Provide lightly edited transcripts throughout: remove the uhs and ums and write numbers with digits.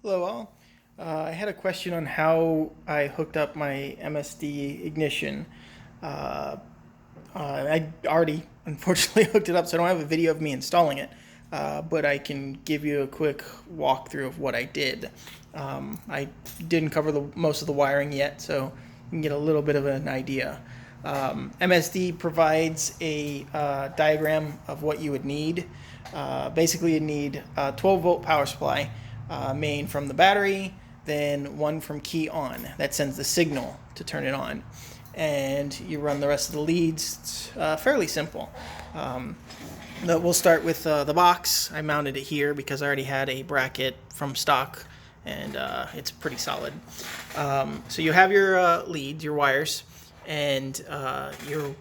Hello all. I had a question on how I hooked up my MSD ignition. Uh, I already unfortunately hooked it up, so I don't have a video of me installing it, but I can give you a quick walkthrough of what I did. I didn't cover most of the wiring yet, so you can get a little bit of an idea. MSD provides a diagram of what you would need. Basically, you need a 12-volt power supply, main from the battery, then one from key on that sends the signal to turn it on, and you run the rest of the leads. It's fairly simple. We'll start with the box. I mounted it here because I already had a bracket from stock, and it's pretty solid. So you have your leads, your wires, and your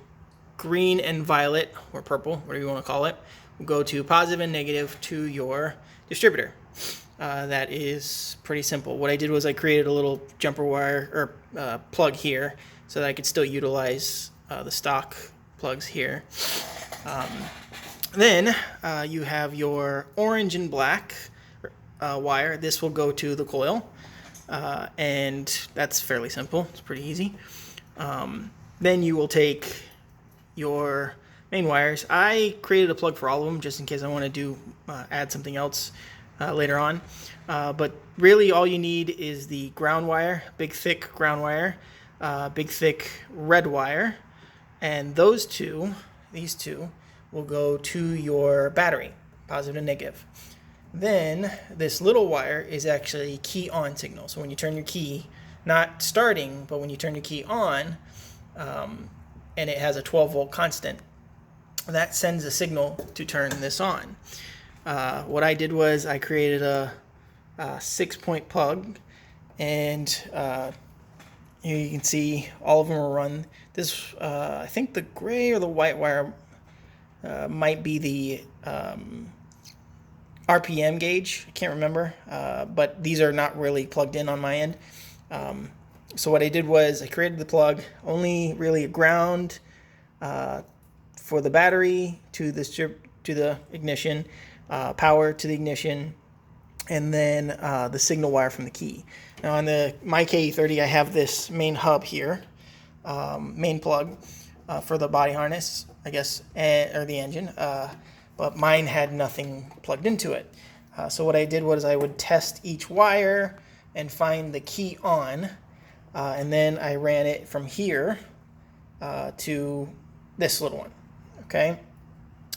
green and violet, or purple, whatever you want to call it, will go to positive and negative to your distributor. That is pretty simple. What I did was I created a little jumper wire or plug here so that I could still utilize the stock plugs here. Then you have your orange and black wire. This will go to the coil, and that's fairly simple. It's pretty easy. Then you will take your main wires. I created a plug for all of them just in case I want to add something else later on, but really all you need is the ground wire, big thick ground wire, big thick red wire, and these two will go to your battery, positive and negative. Then this little wire is actually key on signal. So when you turn your key, not starting, but when you turn your key on, and it has a 12-volt constant, that sends a signal to turn this on. What I did was I created a 6-point plug, and here you can see all of them are run. This, I think the gray or the white wire might be the RPM gauge. I can't remember, but these are not really plugged in on my end. So what I did was I created the plug, only really a ground for the battery to the ignition, power to the ignition, and then the signal wire from the key. Now on my KE30, I have this main hub here, main plug for the body harness, I guess, or the engine, but mine had nothing plugged into it. So what I did was I would test each wire and find the key on, and then I ran it from here to this little one. Okay,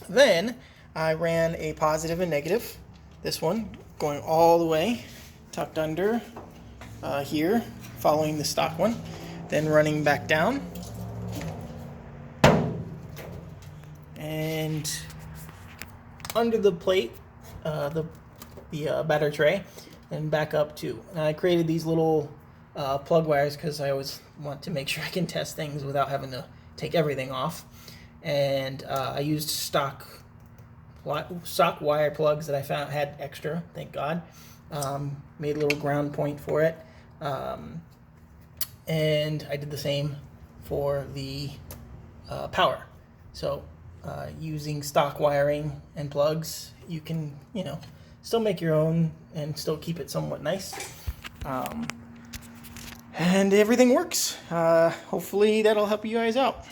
then I ran a positive and negative, this one going all the way tucked under here, following the stock one, then running back down and under the plate, the battery tray, and back up too. And I created these little plug wires because I always want to make sure I can test things without having to take everything off. And I used stock wire plugs that I found had extra, thank God. Made a little ground point for it, and I did the same for the power. So using stock wiring and plugs, you can still make your own and still keep it somewhat nice, and everything works. Hopefully that'll help you guys out.